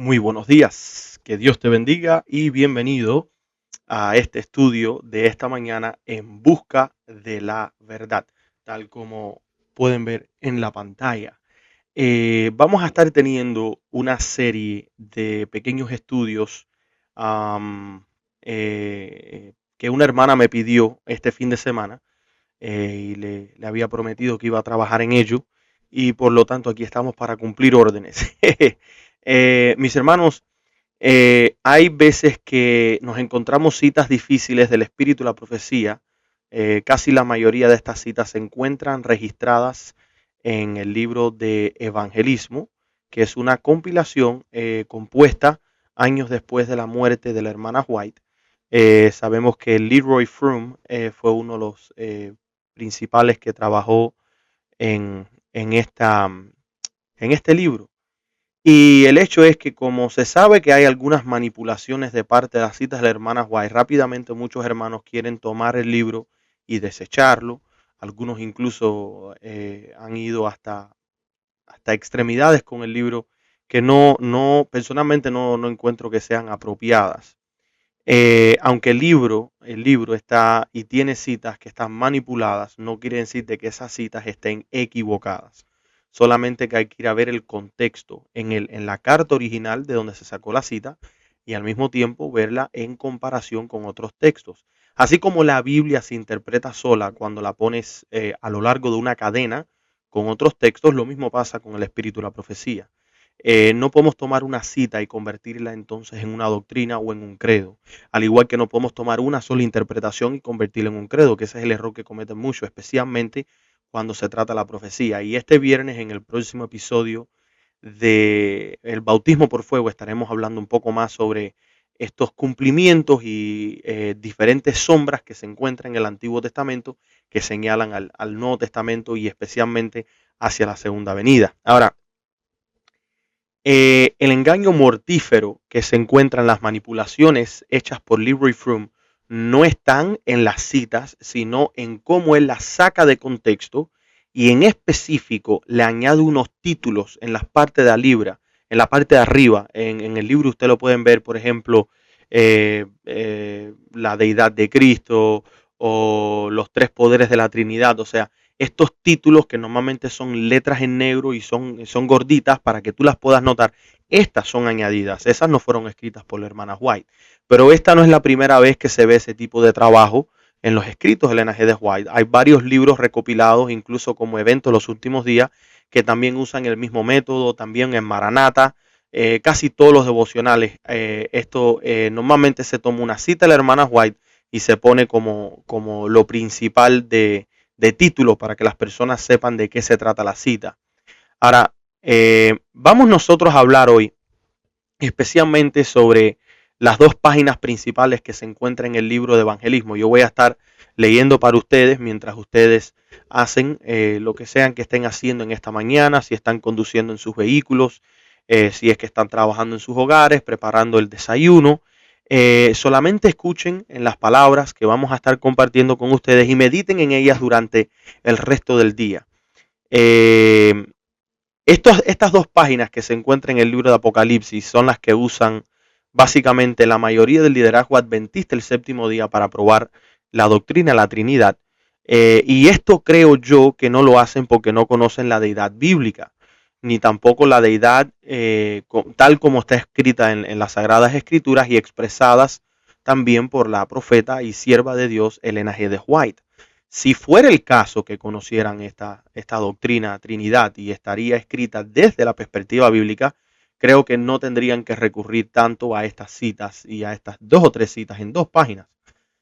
Muy buenos días, que Dios te bendiga y bienvenido a este estudio de esta mañana en busca de la verdad, tal como pueden ver en la pantalla. Vamos a estar teniendo una serie de pequeños estudios am, que una hermana me pidió este fin de semana y le había prometido que iba a trabajar en ello y por lo tanto aquí estamos para cumplir órdenes. Mis hermanos, hay veces que nos encontramos citas difíciles del espíritu y la profecía. Casi la mayoría de estas citas se encuentran registradas en el libro de Evangelismo, que es una compilación compuesta años después de la muerte de la hermana White. Sabemos que Leroy Froome fue uno de los principales que trabajó en, en este libro. Y el hecho es que como se sabe que hay algunas manipulaciones de parte de las citas de la hermana White, rápidamente muchos hermanos quieren tomar el libro y desecharlo. Algunos incluso han ido hasta extremidades con el libro que personalmente no encuentro que sean apropiadas. Aunque el libro está y tiene citas que están manipuladas, no quiere decir de que esas citas estén equivocadas. Solamente que hay que ir a ver el contexto en la carta original de donde se sacó la cita y al mismo tiempo verla en comparación con otros textos. Así como la Biblia se interpreta sola cuando la pones a lo largo de una cadena con otros textos, lo mismo pasa con el espíritu y la profecía. No podemos tomar una cita y convertirla entonces en una doctrina o en un credo. Al igual que no podemos tomar una sola interpretación y convertirla en un credo, que ese es el error que cometen muchos, especialmente cuando se trata de la profecía. Y este viernes, en el próximo episodio de El bautismo por fuego, estaremos hablando un poco más sobre estos cumplimientos y diferentes sombras que se encuentran en el Antiguo Testamento que señalan al Nuevo Testamento y especialmente hacia la segunda venida. Ahora, el engaño mortífero que se encuentra en las manipulaciones hechas por Leroy Froome no están en las citas, sino en cómo él las saca de contexto y en específico le añade unos títulos en las partes de la libra, en la parte de arriba. En el libro usted lo pueden ver, por ejemplo, la deidad de Cristo o los tres poderes de la Trinidad. O sea, estos títulos que normalmente son letras en negro y son gorditas para que tú las puedas notar, estas son añadidas, esas no fueron escritas por la hermana White, pero esta no es la primera vez que se ve ese tipo de trabajo en los escritos de Elena G. de White. Hay varios libros recopilados, incluso como eventos los últimos días, que también usan el mismo método, también en Maranata, casi todos los devocionales. Normalmente se toma una cita de la hermana White y se pone como lo principal de título para que las personas sepan de qué se trata la cita. Ahora, vamos nosotros a hablar hoy especialmente sobre las dos páginas principales que se encuentran en el libro de evangelismo. Yo voy a estar leyendo para ustedes mientras ustedes hacen lo que sean que estén haciendo en esta mañana, si están conduciendo en sus vehículos, si es que están trabajando en sus hogares, preparando el desayuno. Solamente escuchen en las palabras que vamos a estar compartiendo con ustedes y mediten en ellas durante el resto del día. Eh, estas dos páginas que se encuentran en el libro de Apocalipsis son las que usan básicamente la mayoría del liderazgo adventista el séptimo día para probar la doctrina de la Trinidad. Y esto creo yo que no lo hacen porque no conocen la deidad bíblica, ni tampoco la deidad tal como está escrita en las Sagradas Escrituras y expresadas también por la profeta y sierva de Dios Elena G. de White. Si fuera el caso que conocieran esta doctrina Trinidad y estaría escrita desde la perspectiva bíblica, creo que no tendrían que recurrir tanto a estas citas y a estas dos o tres citas en dos páginas.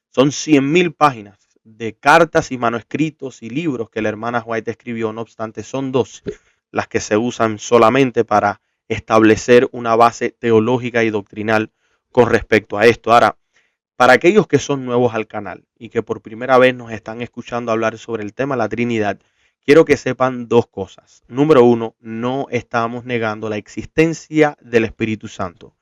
Son 100.000 páginas de cartas y manuscritos y libros que la hermana White escribió, no obstante son dos las que se usan solamente para establecer una base teológica y doctrinal con respecto a esto. Ahora, para aquellos que son nuevos al canal y que por primera vez nos están escuchando hablar sobre el tema de la Trinidad, quiero que sepan dos cosas. Número uno, no estamos negando la existencia del Espíritu Santo.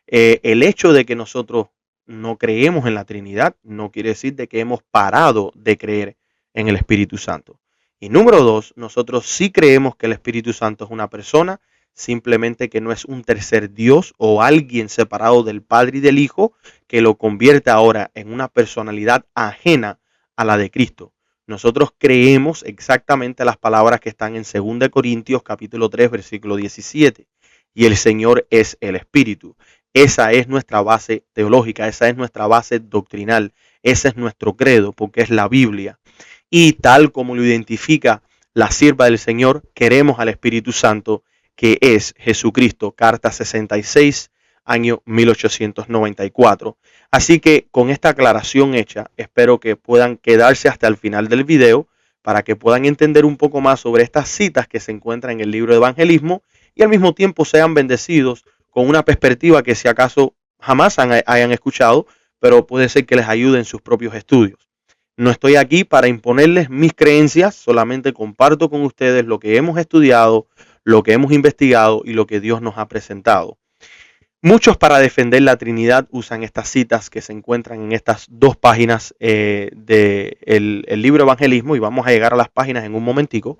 El hecho de que nosotros no creemos en la Trinidad no quiere decir de que hemos parado de creer en el Espíritu Santo. Y número dos, nosotros sí creemos que el Espíritu Santo es una persona, simplemente que no es un tercer Dios o alguien separado del Padre y del Hijo que lo convierte ahora en una personalidad ajena a la de Cristo. Nosotros creemos exactamente las palabras que están en 2 Corintios capítulo 3 versículo 17. Y el Señor es el Espíritu. Esa es nuestra base teológica, esa es nuestra base doctrinal, ese es nuestro credo, porque es la Biblia. Y tal como lo identifica la sierva del Señor, queremos al Espíritu Santo, que es Jesucristo, carta 66, año 1894. Así que con esta aclaración hecha, espero que puedan quedarse hasta el final del video para que puedan entender un poco más sobre estas citas que se encuentran en el libro de Evangelismo y al mismo tiempo sean bendecidos con una perspectiva que si acaso jamás hayan escuchado, pero puede ser que les ayude en sus propios estudios. No estoy aquí para imponerles mis creencias, solamente comparto con ustedes lo que hemos estudiado, lo que hemos investigado y lo que Dios nos ha presentado. Muchos para defender la Trinidad usan estas citas que se encuentran en estas dos páginas del libro Evangelismo, y vamos a llegar a las páginas en un momentico.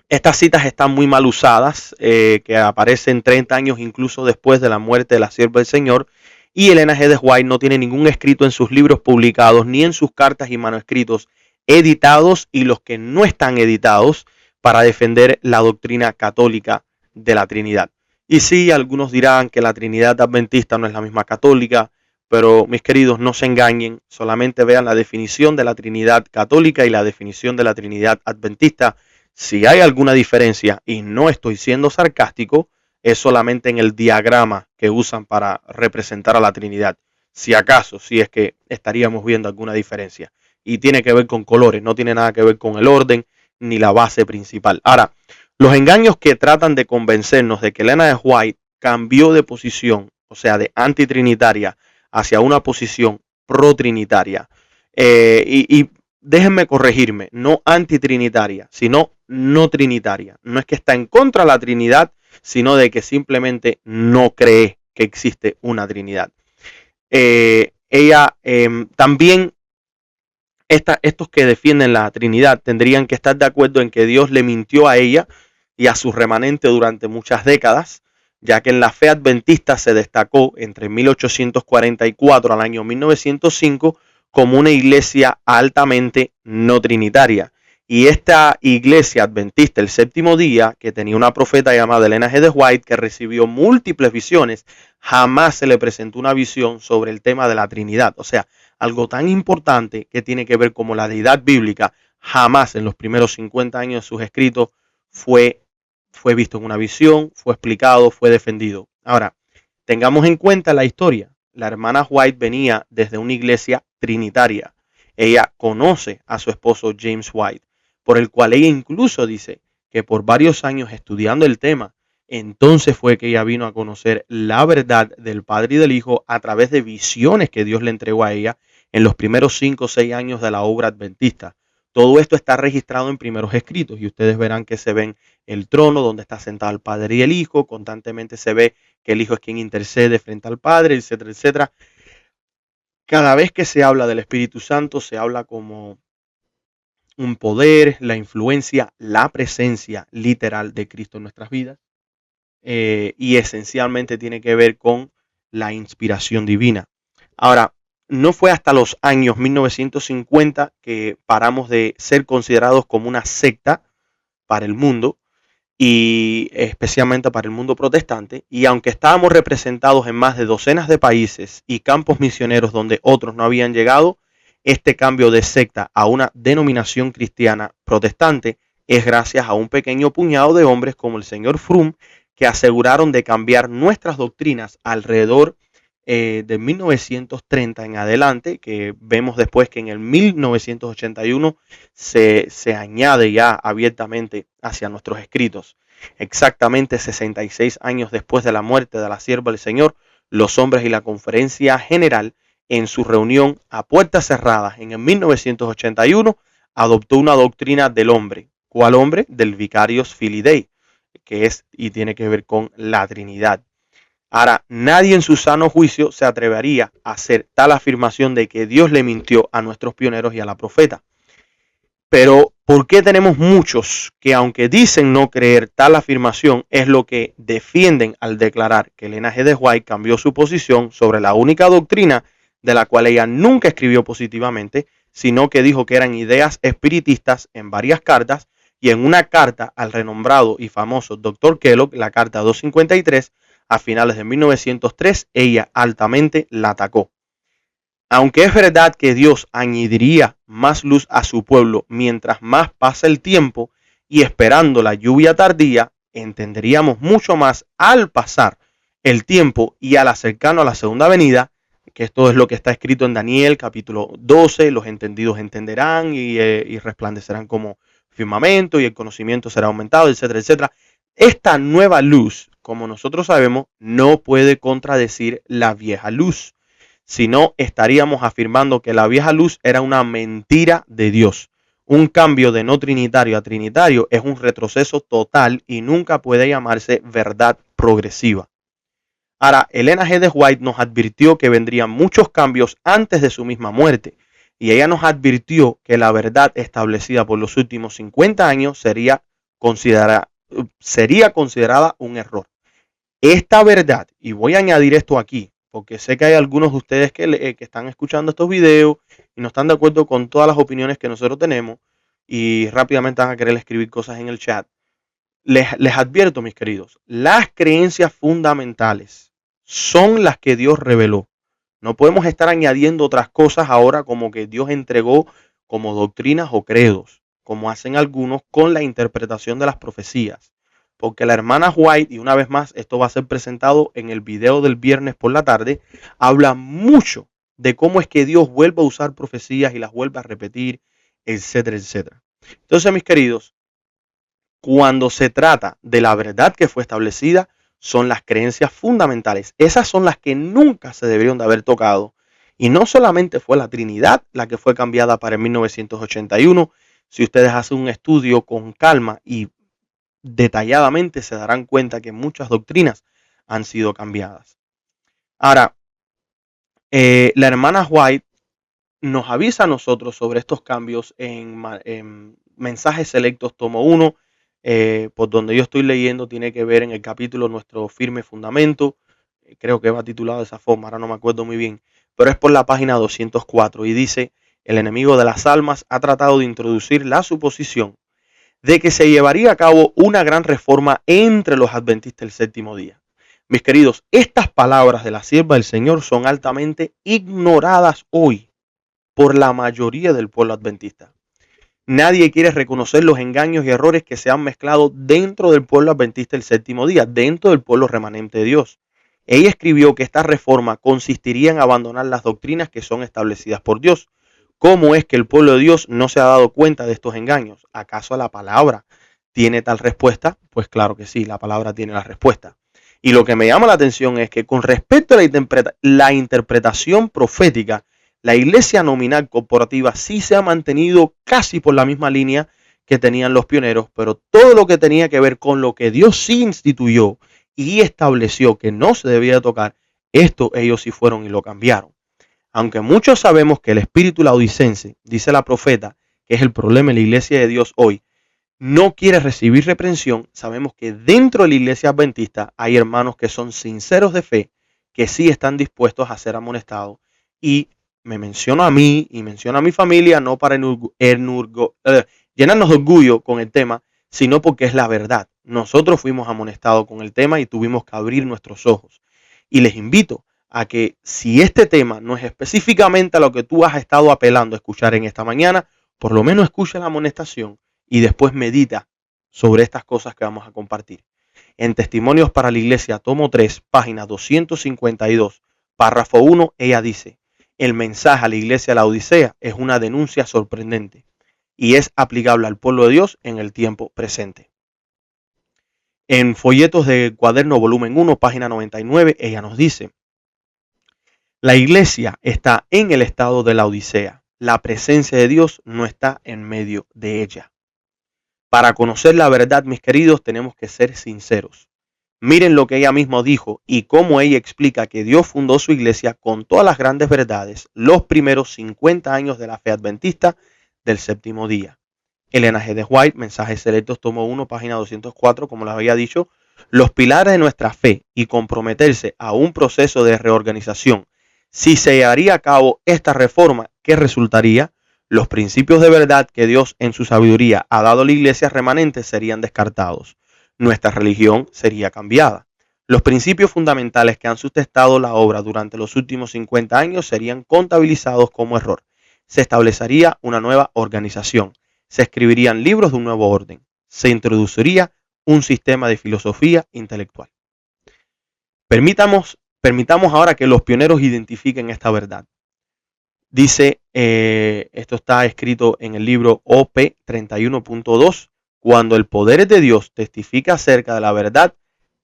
Estas citas están muy mal usadas, que aparecen 30 años incluso después de la muerte de la sierva del Señor, y Elena G. de White no tiene ningún escrito en sus libros publicados, ni en sus cartas y manuscritos editados y los que no están editados para defender la doctrina católica de la Trinidad. Y sí, algunos dirán que la Trinidad adventista no es la misma católica, pero mis queridos, no se engañen, solamente vean la definición de la Trinidad católica y la definición de la Trinidad adventista. Si hay alguna diferencia, y no estoy siendo sarcástico, es solamente en el diagrama que usan para representar a la Trinidad. Si acaso, si es que estaríamos viendo alguna diferencia. Y tiene que ver con colores, no tiene nada que ver con el orden ni la base principal. Ahora, los engaños que tratan de convencernos de que Elena de White cambió de posición, o sea, de antitrinitaria hacia una posición pro-trinitaria. Y déjenme corregirme, no antitrinitaria, sino no trinitaria. No es que está en contra de la Trinidad, sino de que simplemente no cree que existe una Trinidad. Ella también, estos que defienden la Trinidad tendrían que estar de acuerdo en que Dios le mintió a ella y a su remanente durante muchas décadas, ya que en la fe adventista se destacó entre 1844 al año 1905 como una iglesia altamente no trinitaria. Y esta iglesia adventista, el séptimo día, que tenía una profeta llamada Elena G. de White, que recibió múltiples visiones, jamás se le presentó una visión sobre el tema de la Trinidad. O sea, algo tan importante que tiene que ver como la deidad bíblica, jamás en los primeros 50 años de sus escritos fue visto en una visión, fue explicado, fue defendido. Ahora, tengamos en cuenta la historia. La hermana White venía desde una iglesia trinitaria. Ella conoce a su esposo James White, por el cual ella incluso dice que por varios años estudiando el tema, entonces fue que ella vino a conocer la verdad del Padre y del Hijo a través de visiones que Dios le entregó a ella en los primeros 5 o 6 años de la obra adventista. Todo esto está registrado en primeros escritos y ustedes verán que se ven el trono donde está sentado el Padre y el Hijo. Constantemente se ve que el Hijo es quien intercede frente al Padre, etcétera, etcétera. Cada vez que se habla del Espíritu Santo se habla como un poder, la influencia, la presencia literal de Cristo en nuestras vidas. Y esencialmente tiene que ver con la inspiración divina. Ahora, no fue hasta los años 1950 que paramos de ser considerados como una secta para el mundo y especialmente para el mundo protestante, y aunque estábamos representados en más de docenas de países y campos misioneros donde otros no habían llegado, este cambio de secta a una denominación cristiana protestante es gracias a un pequeño puñado de hombres como el señor Frum, que aseguraron de cambiar nuestras doctrinas alrededor de 1930 en adelante, que vemos después que en el 1981 se añade ya abiertamente hacia nuestros escritos. Exactamente 66 años después de la muerte de la sierva del Señor, los hombres y la conferencia general, en su reunión a puertas cerradas en el 1981, adoptó una doctrina del hombre. ¿Cuál hombre? Del Vicarius Filii Dei, que es y tiene que ver con la Trinidad. Ahora, nadie en su sano juicio se atrevería a hacer tal afirmación de que Dios le mintió a nuestros pioneros y a la profeta. Pero ¿por qué tenemos muchos que, aunque dicen no creer tal afirmación, es lo que defienden al declarar que Elena G. de White cambió su posición sobre la única doctrina de la cual ella nunca escribió positivamente, sino que dijo que eran ideas espiritistas en varias cartas, y en una carta al renombrado y famoso Dr. Kellogg, la carta 253, a finales de 1903, ella altamente la atacó? Aunque es verdad que Dios añadiría más luz a su pueblo mientras más pasa el tiempo, y esperando la lluvia tardía, entenderíamos mucho más al pasar el tiempo y al acercarnos a la segunda venida, que esto es lo que está escrito en Daniel capítulo 12, los entendidos entenderán y resplandecerán como firmamento y el conocimiento será aumentado, etcétera, etcétera. Esta nueva luz, como nosotros sabemos, no puede contradecir la vieja luz. Si no, estaríamos afirmando que la vieja luz era una mentira de Dios. Un cambio de no trinitario a trinitario es un retroceso total y nunca puede llamarse verdad progresiva. Ahora, Elena G. de White nos advirtió que vendrían muchos cambios antes de su misma muerte, y ella nos advirtió que la verdad establecida por los últimos 50 años sería considerada un error. Esta verdad, y voy a añadir esto aquí, porque sé que hay algunos de ustedes que están escuchando estos videos y no están de acuerdo con todas las opiniones que nosotros tenemos y rápidamente van a querer escribir cosas en el chat. Les advierto, mis queridos, las creencias fundamentales son las que Dios reveló. No podemos estar añadiendo otras cosas ahora como que Dios entregó como doctrinas o credos, como hacen algunos con la interpretación de las profecías. Porque la hermana White, y una vez más esto va a ser presentado en el video del viernes por la tarde, habla mucho de cómo es que Dios vuelve a usar profecías y las vuelve a repetir, etcétera, etcétera. Entonces, mis queridos, cuando se trata de la verdad que fue establecida, son las creencias fundamentales. Esas son las que nunca se deberían de haber tocado. Y no solamente fue la Trinidad la que fue cambiada para el 1981. Si ustedes hacen un estudio con calma y detalladamente, se darán cuenta que muchas doctrinas han sido cambiadas. Ahora, la hermana White nos avisa a nosotros sobre estos cambios en Mensajes Selectos, tomo 1, por donde yo estoy leyendo, tiene que ver en el capítulo Nuestro Firme Fundamento. Creo que va titulado de esa forma, ahora no me acuerdo muy bien, pero es por la página 204 y dice: el enemigo de las almas ha tratado de introducir la suposición de que se llevaría a cabo una gran reforma entre los adventistas del séptimo día. Mis queridos, estas palabras de la sierva del Señor son altamente ignoradas hoy por la mayoría del pueblo adventista. Nadie quiere reconocer los engaños y errores que se han mezclado dentro del pueblo adventista del séptimo día, dentro del pueblo remanente de Dios. Ella escribió que esta reforma consistiría en abandonar las doctrinas que son establecidas por Dios. ¿Cómo es que el pueblo de Dios no se ha dado cuenta de estos engaños? ¿Acaso la palabra tiene tal respuesta? Pues claro que sí, la palabra tiene la respuesta. Y lo que me llama la atención es que con respecto a la interpretación profética, la iglesia nominal corporativa sí se ha mantenido casi por la misma línea que tenían los pioneros, pero todo lo que tenía que ver con lo que Dios sí instituyó y estableció que no se debía tocar, esto ellos sí fueron y lo cambiaron. Aunque muchos sabemos que el espíritu laodicense, dice la profeta, que es el problema en la iglesia de Dios hoy, no quiere recibir reprensión, sabemos que dentro de la iglesia adventista hay hermanos que son sinceros de fe, que sí están dispuestos a ser amonestados, y me menciono a mí y menciono a mi familia no para llenarnos de orgullo con el tema, sino porque es la verdad. Nosotros fuimos amonestados con el tema y tuvimos que abrir nuestros ojos. Y les invito a que, si este tema no es específicamente a lo que tú has estado apelando a escuchar en esta mañana, por lo menos escucha la amonestación y después medita sobre estas cosas que vamos a compartir. En Testimonios para la Iglesia, tomo 3, página 252, párrafo 1, ella dice: el mensaje a la iglesia de la Odisea es una denuncia sorprendente y es aplicable al pueblo de Dios en el tiempo presente. En Folletos de Cuaderno, volumen 1, página 99, ella nos dice: la iglesia está en el estado de la Odisea. La presencia de Dios no está en medio de ella. Para conocer la verdad, mis queridos, tenemos que ser sinceros. Miren lo que ella misma dijo y cómo ella explica que Dios fundó su iglesia con todas las grandes verdades los primeros 50 años de la fe adventista del séptimo día. Elena G. de White, Mensajes Selectos, tomo 1, página 204, como les había dicho, los pilares de nuestra fe y comprometerse a un proceso de reorganización. Si se llevaría a cabo esta reforma, ¿qué resultaría? Los principios de verdad que Dios en su sabiduría ha dado a la iglesia remanente serían descartados. Nuestra religión sería cambiada. Los principios fundamentales que han sustentado la obra durante los últimos 50 años serían contabilizados como error. Se establecería una nueva organización. Se escribirían libros de un nuevo orden. Se introduciría un sistema de filosofía intelectual. Permitamos ahora que los pioneros identifiquen esta verdad. Dice, esto está escrito en el libro OP 31.2, cuando el poder de Dios testifica acerca de la verdad,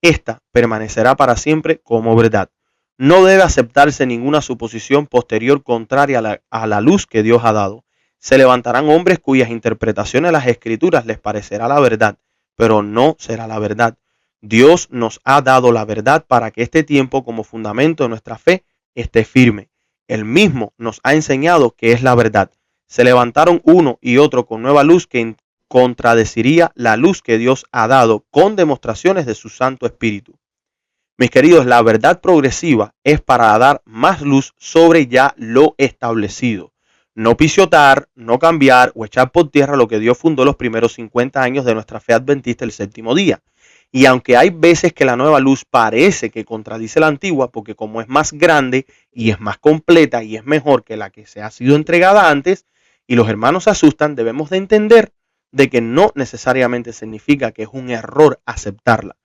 esta permanecerá para siempre como verdad. No debe aceptarse ninguna suposición posterior contraria a la luz que Dios ha dado. Se levantarán hombres cuyas interpretaciones de las escrituras les parecerá la verdad, pero no será la verdad. Dios nos ha dado la verdad para que este tiempo como fundamento de nuestra fe esté firme. Él mismo nos ha enseñado que es la verdad. Se levantaron uno y otro con nueva luz que contradeciría la luz que Dios ha dado con demostraciones de su Santo Espíritu. Mis queridos, la verdad progresiva es para dar más luz sobre ya lo establecido. No pisotear, no cambiar o echar por tierra lo que Dios fundó los primeros 50 años de nuestra fe adventista el séptimo día. Y aunque hay veces que la nueva luz parece que contradice la antigua, porque como es más grande y es más completa y es mejor que la que se ha sido entregada antes, y los hermanos se asustan, debemos de entender de que no necesariamente significa que es un error aceptarla.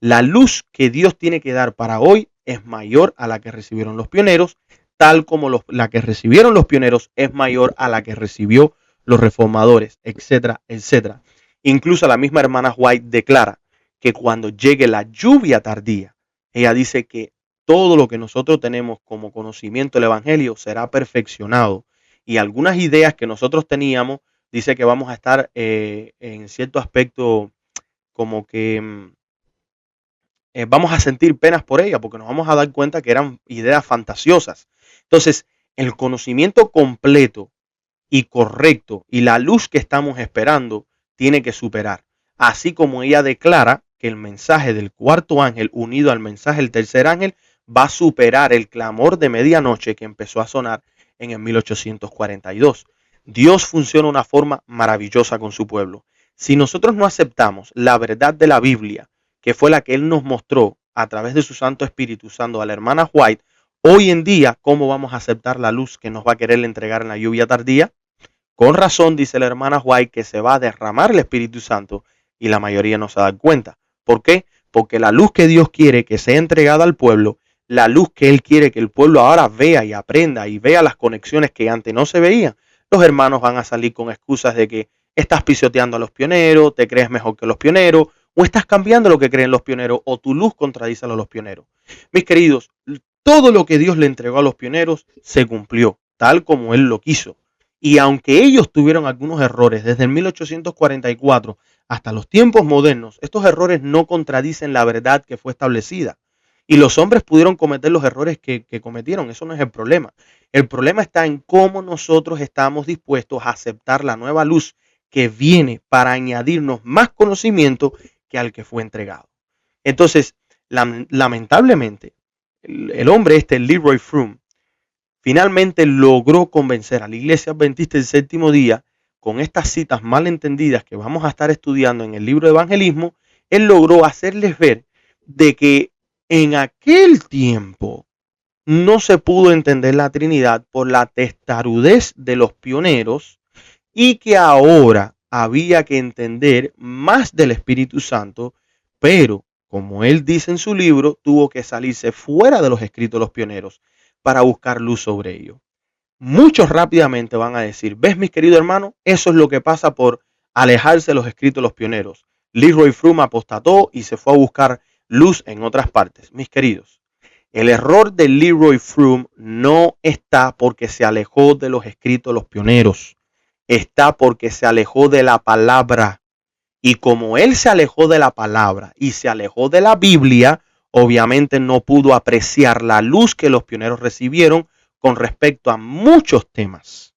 La luz que Dios tiene que dar para hoy es mayor a la que recibieron los pioneros, tal como la que recibieron los pioneros es mayor a la que recibió los reformadores, etcétera, etcétera. Incluso la misma hermana White declara que cuando llegue la lluvia tardía, ella dice que todo lo que nosotros tenemos como conocimiento del Evangelio será perfeccionado. Y algunas ideas que nosotros teníamos, dice que vamos a estar en cierto aspecto como que vamos a sentir penas por ella, porque nos vamos a dar cuenta que eran ideas fantasiosas. Entonces, el conocimiento completo y correcto y la luz que estamos esperando tiene que superar. Así como ella declara que el mensaje del cuarto ángel unido al mensaje del tercer ángel va a superar el clamor de medianoche que empezó a sonar en el 1842. Dios funciona de una forma maravillosa con su pueblo. Si nosotros no aceptamos la verdad de la Biblia, que fue la que Él nos mostró a través de su Santo Espíritu usando a la hermana White, hoy en día, ¿cómo vamos a aceptar la luz que nos va a querer entregar en la lluvia tardía? Con razón dice la hermana White que se va a derramar el Espíritu Santo y la mayoría no se da cuenta. ¿Por qué? Porque la luz que Dios quiere que sea entregada al pueblo, la luz que Él quiere que el pueblo ahora vea y aprenda y vea las conexiones que antes no se veían, los hermanos van a salir con excusas de que estás pisoteando a los pioneros, te crees mejor que los pioneros, o estás cambiando lo que creen los pioneros, o tu luz contradice a los pioneros. Mis queridos, todo lo que Dios le entregó a los pioneros se cumplió, tal como Él lo quiso. Y aunque ellos tuvieron algunos errores desde el 1844 hasta los tiempos modernos, estos errores no contradicen la verdad que fue establecida. Y los hombres pudieron cometer los errores que cometieron, eso no es el problema. El problema está en cómo nosotros estamos dispuestos a aceptar la nueva luz que viene para añadirnos más conocimiento que al que fue entregado. Entonces, lamentablemente, el hombre Leroy Froom, finalmente logró convencer a la iglesia adventista del séptimo día con estas citas mal entendidas que vamos a estar estudiando en el libro de Evangelismo. Él logró hacerles ver de que en aquel tiempo no se pudo entender la Trinidad por la testarudez de los pioneros y que ahora había que entender más del Espíritu Santo, pero como él dice en su libro, tuvo que salirse fuera de los escritos de los pioneros para buscar luz sobre ello. Muchos rápidamente van a decir, ¿ves, mis queridos hermanos? Eso es lo que pasa por alejarse de los escritos de los pioneros. Leroy Froom apostató y se fue a buscar luz en otras partes. Mis queridos, el error de Leroy Froom no está porque se alejó de los escritos de los pioneros. Está porque se alejó de la palabra. Y como él se alejó de la palabra y se alejó de la Biblia, obviamente no pudo apreciar la luz que los pioneros recibieron con respecto a muchos temas.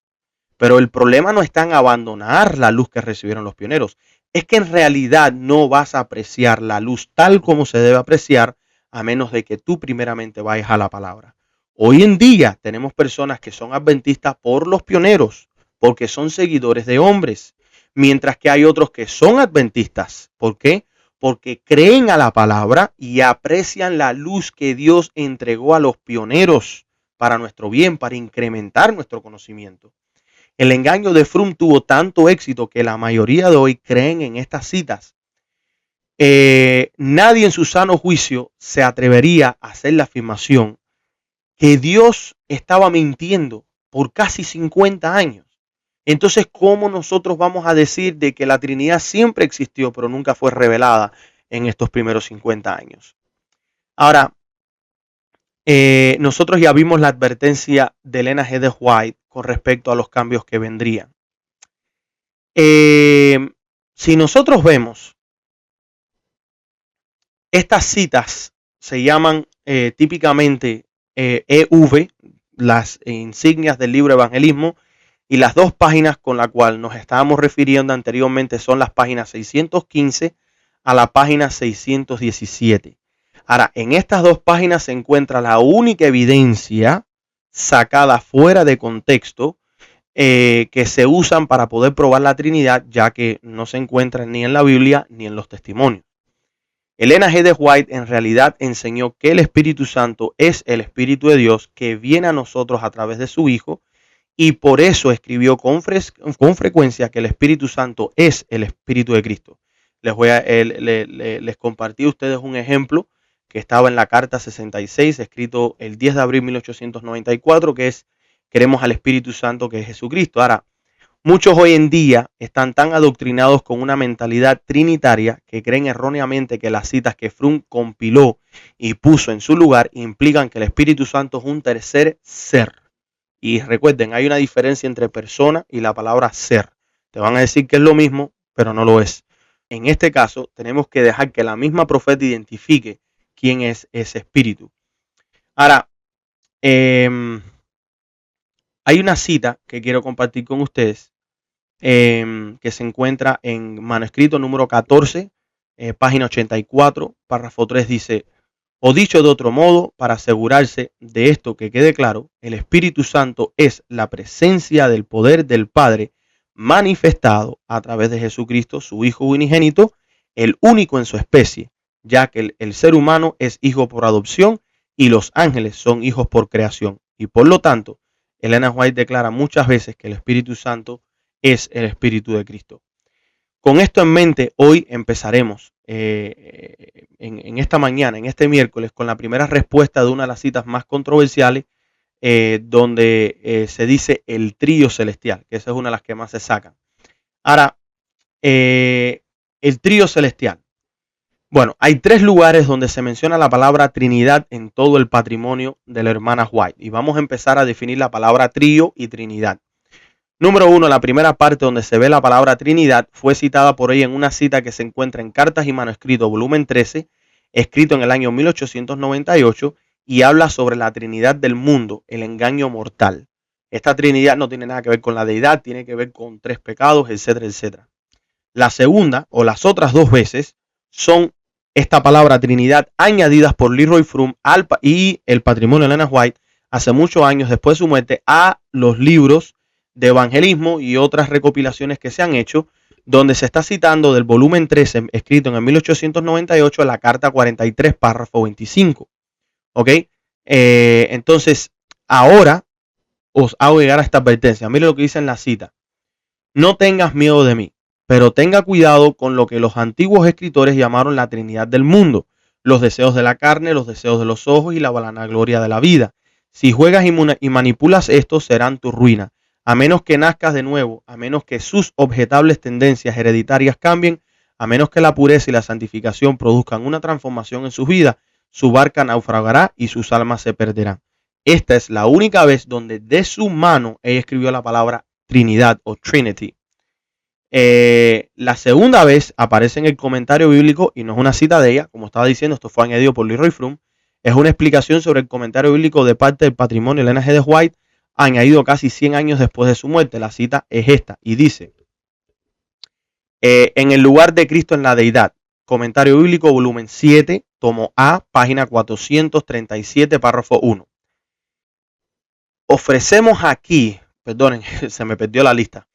Pero el problema no está en abandonar la luz que recibieron los pioneros. Es que en realidad no vas a apreciar la luz tal como se debe apreciar a menos de que tú primeramente vayas a la palabra. Hoy en día tenemos personas que son adventistas por los pioneros, porque son seguidores de hombres, mientras que hay otros que son adventistas. ¿Por qué? Porque creen a la palabra y aprecian la luz que Dios entregó a los pioneros para nuestro bien, para incrementar nuestro conocimiento. El engaño de Fromm tuvo tanto éxito que la mayoría de hoy creen en estas citas. Nadie en su sano juicio se atrevería a hacer la afirmación que Dios estaba mintiendo por casi 50 años. Entonces, ¿cómo nosotros vamos a decir de que la Trinidad siempre existió, pero nunca fue revelada en estos primeros 50 años? Ahora, nosotros ya vimos la advertencia de Elena G. de White con respecto a los cambios que vendrían. Si nosotros vemos, estas citas se llaman típicamente EV, las insignias del libro Evangelismo, y las dos páginas con las cuales nos estábamos refiriendo anteriormente son las páginas 615 a la página 617. Ahora, en estas dos páginas se encuentra la única evidencia sacada fuera de contexto que se usan para poder probar la Trinidad, ya que no se encuentran ni en la Biblia ni en los testimonios. Elena G. de White en realidad enseñó que el Espíritu Santo es el Espíritu de Dios que viene a nosotros a través de su Hijo, y por eso escribió con frecuencia que el Espíritu Santo es el Espíritu de Cristo. Les compartí a ustedes un ejemplo que estaba en la carta 66, escrito el 10 de abril de 1894, que es: queremos al Espíritu Santo que es Jesucristo. Ahora, muchos hoy en día están tan adoctrinados con una mentalidad trinitaria que creen erróneamente que las citas que Fromm compiló y puso en su lugar implican que el Espíritu Santo es un tercer ser. Y recuerden, hay una diferencia entre persona y la palabra ser. Te van a decir que es lo mismo, pero no lo es. En este caso, tenemos que dejar que la misma profeta identifique quién es ese espíritu. Ahora, hay una cita que quiero compartir con ustedes que se encuentra en manuscrito número 14, página 84, párrafo 3, dice: o dicho de otro modo, para asegurarse de esto que quede claro, el Espíritu Santo es la presencia del poder del Padre manifestado a través de Jesucristo, su Hijo unigénito, el único en su especie, ya que el ser humano es hijo por adopción y los ángeles son hijos por creación. Y por lo tanto, Elena White declara muchas veces que el Espíritu Santo es el Espíritu de Cristo. Con esto en mente, hoy empezaremos en esta mañana, en este miércoles, con la primera respuesta de una de las citas más controversiales, donde se dice el trío celestial, que esa es una de las que más se sacan. Ahora, el trío celestial. Bueno, hay tres lugares donde se menciona la palabra Trinidad en todo el patrimonio de la hermana White. Y vamos a empezar a definir la palabra trío y Trinidad. Número 1, la primera parte donde se ve la palabra Trinidad fue citada por ella en una cita que se encuentra en Cartas y Manuscritos, volumen 13, escrito en el año 1898, y habla sobre la Trinidad del mundo, el engaño mortal. Esta Trinidad no tiene nada que ver con la deidad, tiene que ver con tres pecados, etcétera, etcétera. La segunda, o las otras dos veces, son esta palabra Trinidad añadidas por Leroy Fromm y el patrimonio de Elena White hace muchos años después de su muerte a los libros de evangelismo y otras recopilaciones que se han hecho, donde se está citando del volumen 13, escrito en el 1898, la carta 43, párrafo 25. ¿Ok? Entonces, ahora os hago llegar a esta advertencia. Mire lo que dice en la cita: no tengas miedo de mí, pero tenga cuidado con lo que los antiguos escritores llamaron la Trinidad del mundo: los deseos de la carne, los deseos de los ojos y la vanagloria de la vida. Si juegas y manipulas esto, serán tu ruina. A menos que nazcas de nuevo, a menos que sus objetables tendencias hereditarias cambien, a menos que la pureza y la santificación produzcan una transformación en sus vidas, su barca naufragará y sus almas se perderán. Esta es la única vez donde de su mano ella escribió la palabra Trinidad o Trinity. La segunda vez aparece en el comentario bíblico, y no es una cita de ella, como estaba diciendo, esto fue añadido por Leroy Fromm. Es una explicación sobre el comentario bíblico de parte del patrimonio Elena G. de White añadido casi 100 años después de su muerte. La cita es esta y dice, en el lugar de Cristo en la deidad, comentario bíblico, volumen 7, tomo A, página 437, párrafo 1. Ofrecemos aquí, perdonen, se me perdió la lista,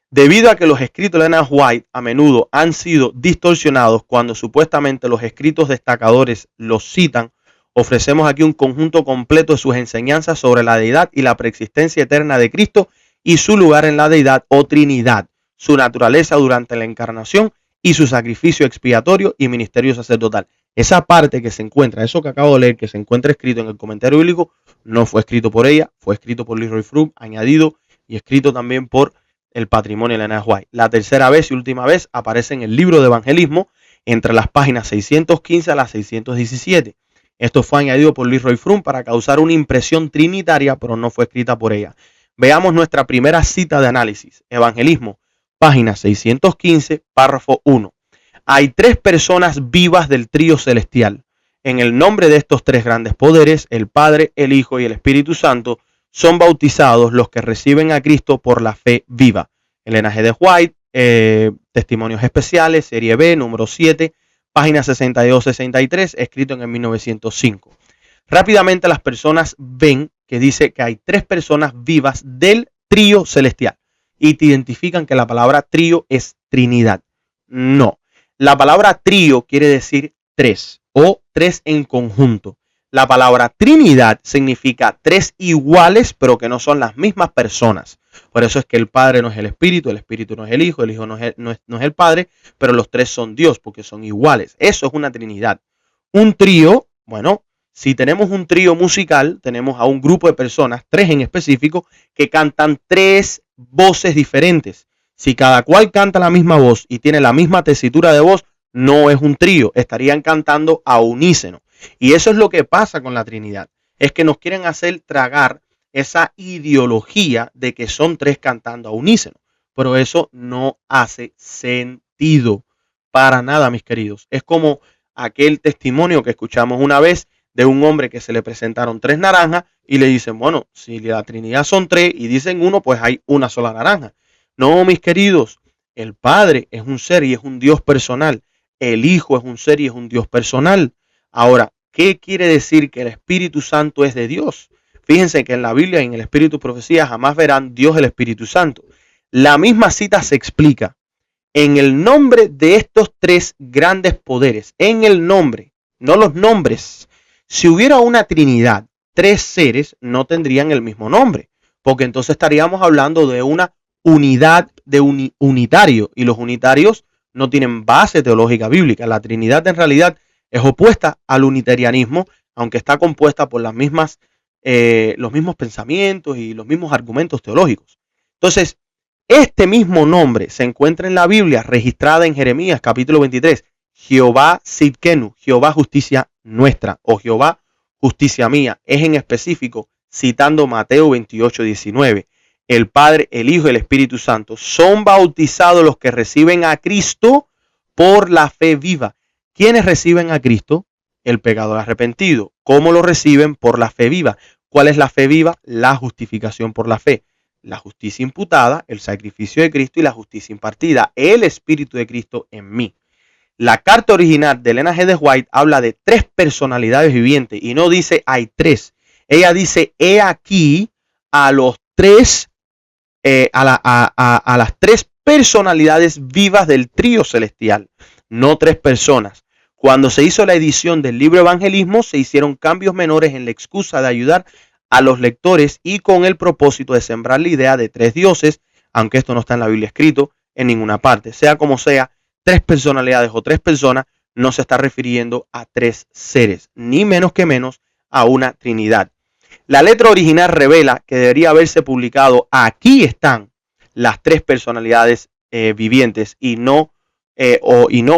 debido a que los escritos de Ellen White a menudo han sido distorsionados cuando supuestamente los escritos destacadores los citan, ofrecemos aquí un conjunto completo de sus enseñanzas sobre la deidad y la preexistencia eterna de Cristo y su lugar en la deidad o Trinidad, su naturaleza durante la encarnación y su sacrificio expiatorio y ministerio sacerdotal. Esa parte que se encuentra, eso que acabo de leer, que se encuentra escrito en el comentario bíblico, no fue escrito por ella, fue escrito por Leroy Froome, añadido y escrito también por el Patrimonio de Ellen White. La tercera vez y última vez aparece en el libro de Evangelismo entre las páginas 615 a las 617. Esto fue añadido por Leroy Froome para causar una impresión trinitaria, pero no fue escrita por ella. Veamos nuestra primera cita de análisis. Evangelismo, página 615, párrafo 1. Hay tres personas vivas del trío celestial. En el nombre de estos tres grandes poderes, el Padre, el Hijo y el Espíritu Santo, son bautizados los que reciben a Cristo por la fe viva. Ellen G. White, Testimonios Especiales, serie B, número 7, página 62-63, escrito en el 1905. Rápidamente las personas ven que dice que hay tres personas vivas del trío celestial y te identifican que la palabra trío es Trinidad. No, la palabra trío quiere decir tres o tres en conjunto. La palabra Trinidad significa tres iguales, pero que no son las mismas personas. Por eso es que el Padre no es el Espíritu no es el Hijo no es el Padre, pero los tres son Dios porque son iguales. Eso es una Trinidad. Un trío, bueno, si tenemos un trío musical, tenemos a un grupo de personas, tres en específico, que cantan tres voces diferentes. Si cada cual canta la misma voz y tiene la misma tesitura de voz, no es un trío, estarían cantando a unísono. Y eso es lo que pasa con la Trinidad. Es que nos quieren hacer tragar esa ideología de que son tres cantando a unísono. Pero eso no hace sentido para nada, mis queridos. Es como aquel testimonio que escuchamos una vez de un hombre que se le presentaron tres naranjas y le dicen, bueno, si la Trinidad son tres y dicen uno, pues hay una sola naranja. No, mis queridos, el Padre es un ser y es un Dios personal. El Hijo es un ser y es un Dios personal. Ahora, ¿qué quiere decir que el Espíritu Santo es de Dios? Fíjense que en la Biblia y en el Espíritu Profecía jamás verán Dios el Espíritu Santo. La misma cita se explica. En el nombre de estos tres grandes poderes, en el nombre, no los nombres. Si hubiera una Trinidad, tres seres no tendrían el mismo nombre, porque entonces estaríamos hablando de una unidad de unitario, y los unitarios no tienen base teológica bíblica. La Trinidad en realidad es opuesta al unitarianismo, aunque está compuesta por los mismos pensamientos y los mismos argumentos teológicos. Entonces, este mismo nombre se encuentra en la Biblia registrada en Jeremías capítulo 23, Jehová Sidkenu, Jehová justicia nuestra, o Jehová justicia mía. Es en específico citando Mateo 28, 19. El Padre, el Hijo y el Espíritu Santo son bautizados los que reciben a Cristo por la fe viva. ¿Quiénes reciben a Cristo? El pecador arrepentido. ¿Cómo lo reciben? Por la fe viva. ¿Cuál es la fe viva? La justificación por la fe. La justicia imputada, el sacrificio de Cristo y la justicia impartida. El Espíritu de Cristo en mí. La carta original de Ellen G. White habla de tres personalidades vivientes y no dice hay tres. Ella dice, he aquí a los tres, a las tres personalidades vivas del trío celestial, no tres personas. Cuando se hizo la edición del libro Evangelismo, se hicieron cambios menores en la excusa de ayudar a los lectores y con el propósito de sembrar la idea de tres dioses, aunque esto no está en la Biblia escrito en ninguna parte. Sea como sea, tres personalidades o tres personas no se está refiriendo a tres seres, ni menos que menos a una Trinidad. La letra original revela que debería haberse publicado aquí están las tres personalidades vivientes y no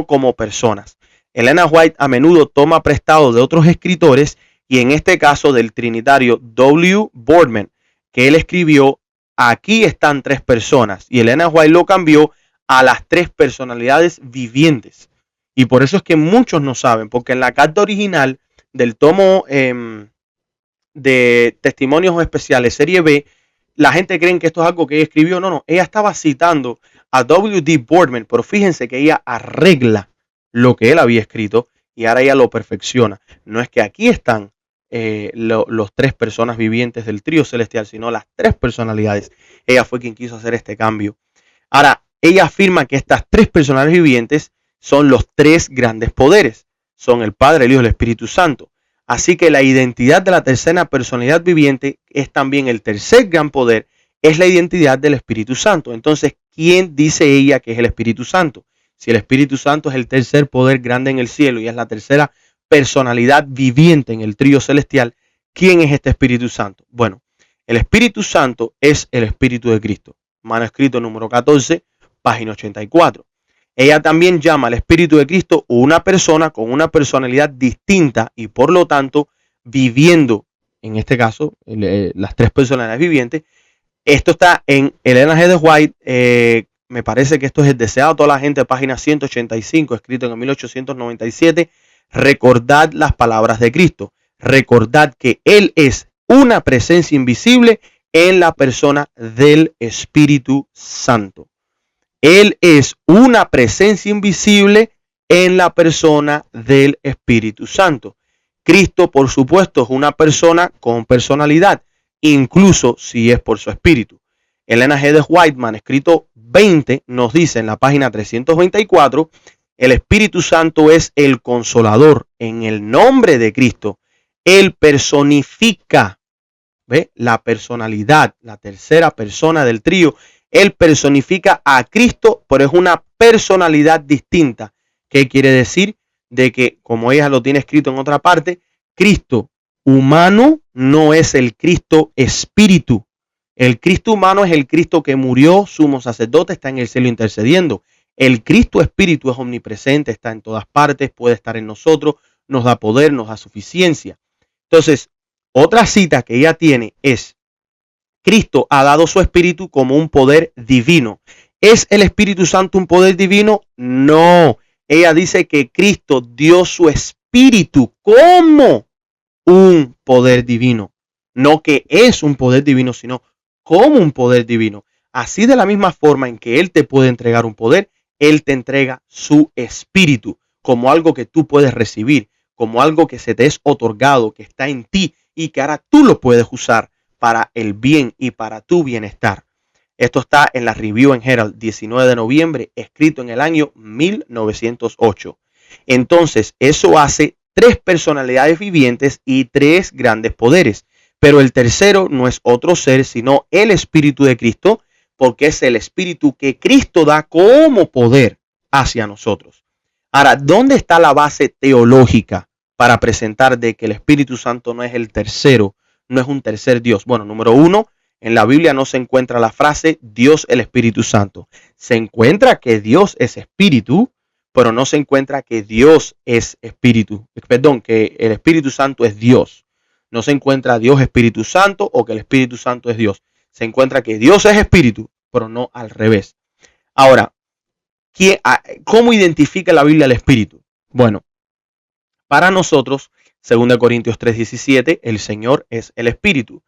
como personas. Ellen White a menudo toma prestado de otros escritores y en este caso del trinitario W. Boardman, que él escribió, aquí están tres personas, y Ellen White lo cambió a las tres personalidades vivientes. Y por eso es que muchos no saben, porque en la carta original del tomo de Testimonios Especiales, serie B, la gente cree que esto es algo que ella escribió. No, ella estaba citando a W.D. Boardman, pero fíjense que ella arregla lo que él había escrito y ahora ella lo perfecciona. No es que aquí están los tres personas vivientes del trío celestial, sino las tres personalidades. Ella fue quien quiso hacer este cambio. Ahora, ella afirma que estas tres personalidades vivientes son los tres grandes poderes. Son el Padre, el Hijo y el Espíritu Santo. Así que la identidad de la tercera personalidad viviente es también el tercer gran poder, es la identidad del Espíritu Santo. Entonces, ¿quién dice ella que es el Espíritu Santo? Si el Espíritu Santo es el tercer poder grande en el cielo y es la tercera personalidad viviente en el trío celestial, ¿quién es este Espíritu Santo? Bueno, el Espíritu Santo es el Espíritu de Cristo. Manuscrito número 14, página 84. Ella también llama al Espíritu de Cristo una persona con una personalidad distinta y por lo tanto viviendo, en este caso, las tres personalidades vivientes. Esto está en Elena G. de White, me parece que esto es el deseado de toda la gente, página 185, escrito en el 1897. Recordad las palabras de Cristo. Recordad que Él es una presencia invisible en la persona del Espíritu Santo. Él es una presencia invisible en la persona del Espíritu Santo. Cristo, por supuesto, es una persona con personalidad, incluso si es por su espíritu. Elena G. de Whiteman, escrito 20, nos dice en la página 324, el Espíritu Santo es el consolador. En el nombre de Cristo, Él personifica, ¿ve?, la personalidad, la tercera persona del trío. Él personifica a Cristo, pero es una personalidad distinta. ¿Qué quiere decir? De que, como ella lo tiene escrito en otra parte, Cristo humano no es el Cristo espíritu. El Cristo humano es el Cristo que murió, sumo sacerdote, está en el cielo intercediendo. El Cristo espíritu es omnipresente, está en todas partes, puede estar en nosotros, nos da poder, nos da suficiencia. Entonces, otra cita que ella tiene es: Cristo ha dado su espíritu como un poder divino. ¿Es el Espíritu Santo un poder divino? No. Ella dice que Cristo dio su espíritu como un poder divino. No que es un poder divino, sino como un poder divino. Así, de la misma forma en que Él te puede entregar un poder, Él te entrega su espíritu como algo que tú puedes recibir, como algo que se te es otorgado, que está en ti y que ahora tú lo puedes usar para el bien y para tu bienestar. Esto está en la Review and Herald, 19 de noviembre, escrito en el año 1908. Entonces, eso hace tres personalidades vivientes y tres grandes poderes. Pero el tercero no es otro ser, sino el Espíritu de Cristo, porque es el Espíritu que Cristo da como poder hacia nosotros. Ahora, ¿dónde está la base teológica para presentar de que el Espíritu Santo no es el tercero, no es un tercer Dios? Bueno, número uno, en la Biblia no se encuentra la frase Dios el Espíritu Santo. Se encuentra que Dios es espíritu, pero no se encuentra que Dios es espíritu. Perdón, que el Espíritu Santo es Dios. No se encuentra Dios Espíritu Santo o que el Espíritu Santo es Dios. Se encuentra que Dios es espíritu, pero no al revés. Ahora, ¿cómo identifica la Biblia el espíritu? Bueno, para nosotros, 2 Corintios 3:17, el Señor es el espíritu.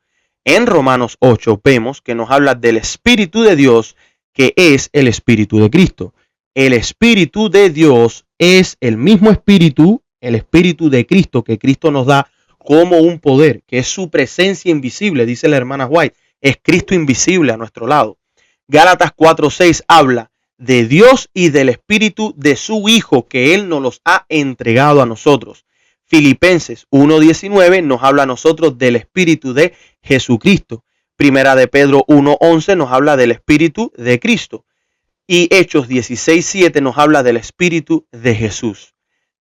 En Romanos 8 vemos que nos habla del Espíritu de Dios, que es el Espíritu de Cristo. El Espíritu de Dios es el mismo Espíritu, el Espíritu de Cristo, que Cristo nos da como un poder, que es su presencia invisible, dice la hermana White. Es Cristo invisible a nuestro lado. Gálatas 4:6 habla de Dios y del Espíritu de su Hijo, que Él nos los ha entregado a nosotros. Filipenses 1:19 nos habla a nosotros del Espíritu de Jesucristo. Primera de Pedro 1:11 nos habla del Espíritu de Cristo. Y Hechos 16:7 nos habla del Espíritu de Jesús.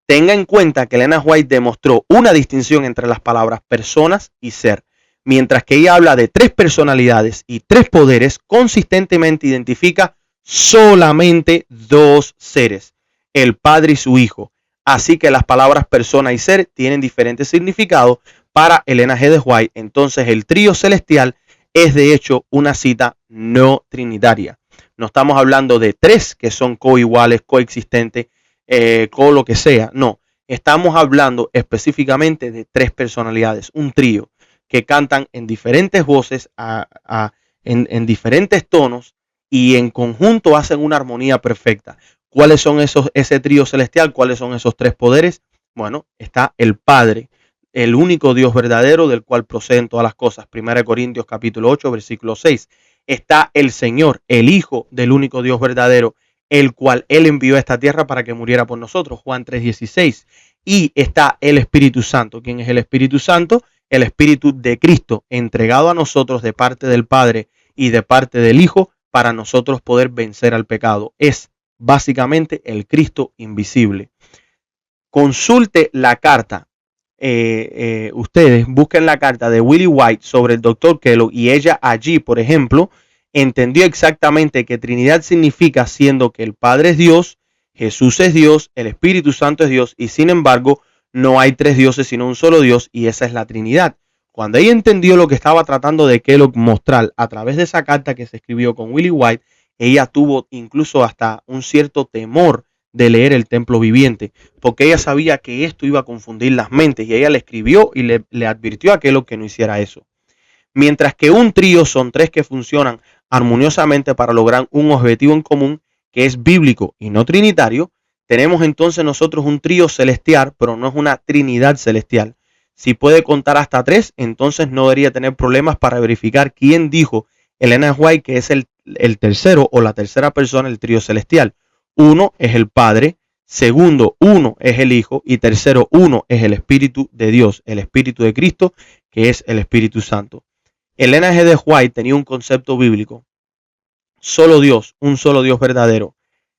Tenga en cuenta que Elena White demostró una distinción entre las palabras personas y ser. Mientras que ella habla de tres personalidades y tres poderes, consistentemente identifica solamente dos seres, el Padre y su Hijo. Así que las palabras persona y ser tienen diferentes significados para Elena G. de White. Entonces el trío celestial es de hecho una cita no trinitaria. No estamos hablando de tres que son coiguales, coexistentes, con lo que sea. No, estamos hablando específicamente de tres personalidades, un trío que cantan en diferentes voces en diferentes tonos y en conjunto hacen una armonía perfecta. ¿Cuáles son ese trío celestial? ¿Cuáles son esos tres poderes? Bueno, está el Padre, el único Dios verdadero del cual proceden todas las cosas. 1 Corintios capítulo 8, versículo 6. Está el Señor, el Hijo del único Dios verdadero, el cual Él envió a esta tierra para que muriera por nosotros. Juan 3:16. Y está el Espíritu Santo. ¿Quién es el Espíritu Santo? El Espíritu de Cristo, entregado a nosotros de parte del Padre y de parte del Hijo para nosotros poder vencer al pecado. Es básicamente el Cristo invisible. Consulte la carta. Ustedes busquen la carta de Willie White sobre el Dr. Kellogg y ella allí, por ejemplo, entendió exactamente que Trinidad significa siendo que el Padre es Dios, Jesús es Dios, el Espíritu Santo es Dios y sin embargo no hay tres dioses sino un solo Dios y esa es la Trinidad. Cuando ella entendió lo que estaba tratando de Kellogg mostrar a través de esa carta que se escribió con Willie White, ella tuvo incluso hasta un cierto temor de leer el templo viviente, porque ella sabía que esto iba a confundir las mentes y ella le escribió y le advirtió a Kellogg que no hiciera eso. Mientras que un trío son tres que funcionan armoniosamente para lograr un objetivo en común que es bíblico y no trinitario, tenemos entonces nosotros un trío celestial, pero no es una trinidad celestial. Si puede contar hasta tres, entonces no debería tener problemas para verificar quién dijo Elena White que es el tercero o la tercera persona del trío celestial. Uno es el Padre, segundo, uno es el Hijo y tercero, uno es el Espíritu de Dios, el Espíritu de Cristo, que es el Espíritu Santo. Elena G. de White tenía un concepto bíblico. Solo Dios, un solo Dios verdadero.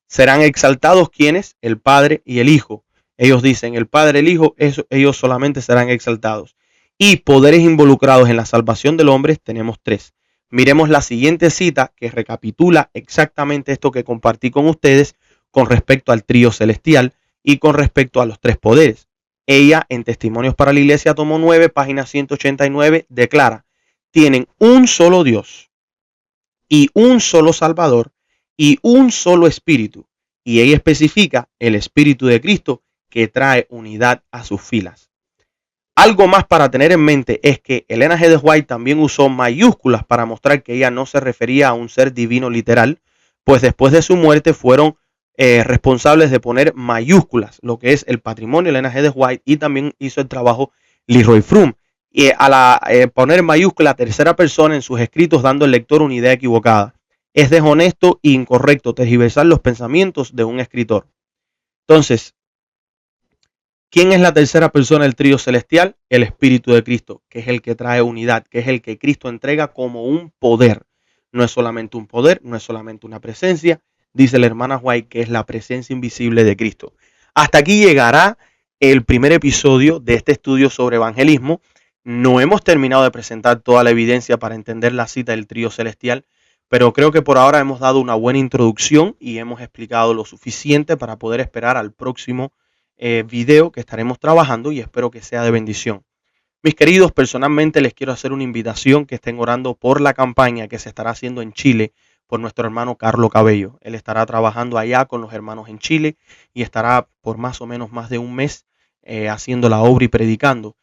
Serán exaltados quienes, el Padre y el Hijo. Ellos dicen, el Padre y el Hijo, ellos solamente serán exaltados. Y poderes involucrados en la salvación del hombre tenemos tres. Miremos la siguiente cita que recapitula exactamente esto que compartí con ustedes con respecto al trío celestial y con respecto a los tres poderes. Ella, en Testimonios para la Iglesia, tomo 9, página 189, declara, tienen un solo Dios y un solo Salvador y un solo Espíritu. Y ella especifica el Espíritu de Cristo que trae unidad a sus filas. Algo más para tener en mente es que Elena G. de White también usó mayúsculas para mostrar que ella no se refería a un ser divino literal, pues después de su muerte fueron responsables de poner mayúsculas, lo que es el patrimonio de Elena G. de White, y también hizo el trabajo Leroy Froome. Y poner mayúscula tercera persona en sus escritos dando al lector una idea equivocada. Es deshonesto e incorrecto tergiversar los pensamientos de un escritor. Entonces, ¿quién es la tercera persona del trío celestial? El Espíritu de Cristo, que es el que trae unidad, que es el que Cristo entrega como un poder. No es solamente un poder, no es solamente una presencia. Dice la hermana White que es la presencia invisible de Cristo. Hasta aquí llegará el primer episodio de este estudio sobre evangelismo. No hemos terminado de presentar toda la evidencia para entender la cita del trío celestial, pero creo que por ahora hemos dado una buena introducción y hemos explicado lo suficiente para poder esperar al próximo video que estaremos trabajando y espero que sea de bendición. Mis queridos, personalmente les quiero hacer una invitación que estén orando por la campaña que se estará haciendo en Chile por nuestro hermano Carlos Cabello. Él estará trabajando allá con los hermanos en Chile y estará por más o menos más de un mes haciendo la obra y predicando.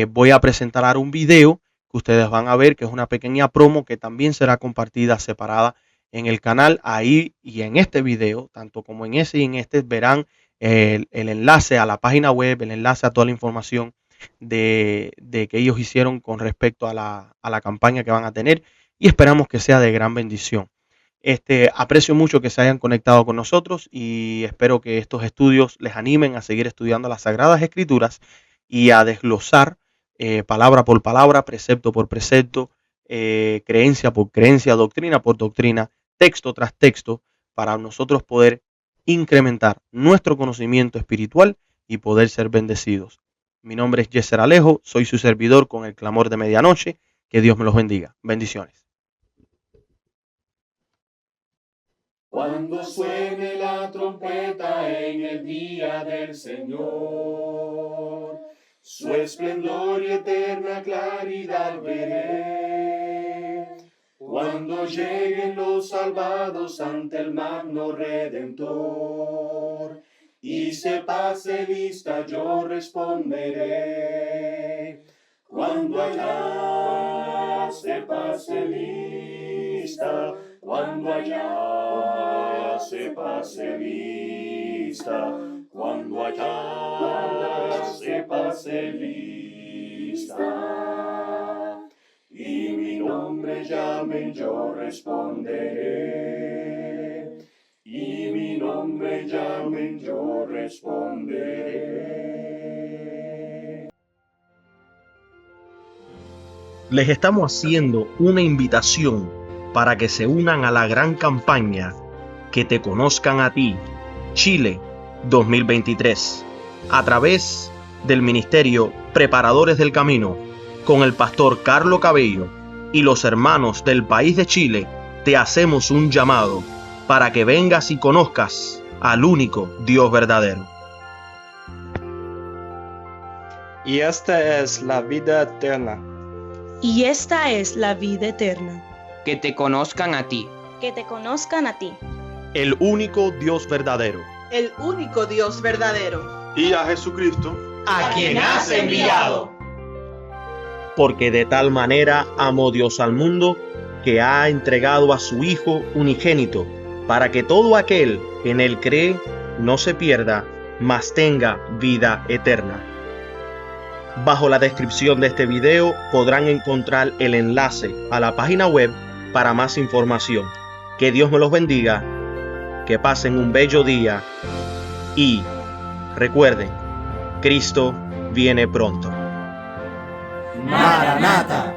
Voy a presentar ahora un video que ustedes van a ver, que es una pequeña promo que también será compartida separada en el canal. Ahí y en este video, tanto como en ese y en este, verán el enlace a la página web, el enlace a toda la información de que ellos hicieron con respecto a la campaña que van a tener y esperamos que sea de gran bendición. Aprecio mucho que se hayan conectado con nosotros y espero que estos estudios les animen a seguir estudiando las Sagradas Escrituras y a desglosar palabra por palabra, precepto por precepto, creencia por creencia, doctrina por doctrina, texto tras texto, para nosotros poder incrementar nuestro conocimiento espiritual y poder ser bendecidos. Mi nombre es Yeser Alejo, soy su servidor con el clamor de medianoche. Que Dios me los bendiga. Bendiciones. Cuando suene la trompeta en el día del Señor, su esplendor y eterna claridad veré. Cuando lleguen los salvados ante el magno Redentor, y se pase lista, yo responderé. Cuando allá se pase lista, cuando allá se pase lista, cuando allá se pase lista. Y mi nombre llamen, yo responderé. Y mi nombre llamen, yo responderé. Les estamos haciendo una invitación para que se unan a la gran campaña Que te conozcan a ti, Chile 2023, a través del ministerio Preparadores del Camino, con el pastor Carlos Cabello y los hermanos del país de Chile. Te hacemos un llamado para que vengas y conozcas al único Dios verdadero. Y esta es la vida eterna, Y esta es la vida eterna, que te conozcan a ti, que te conozcan a ti, El único Dios verdadero. el único Dios verdadero, Y a Jesucristo, a quien has enviado. Porque de tal manera amó Dios al mundo, que ha entregado a su Hijo unigénito, para que todo aquel que en él cree no se pierda, mas tenga vida eterna. Bajo la descripción de este video podrán encontrar el enlace a la página web para más información. Que Dios me los bendiga, que pasen un bello día y recuerden, Cristo viene pronto. Maranata.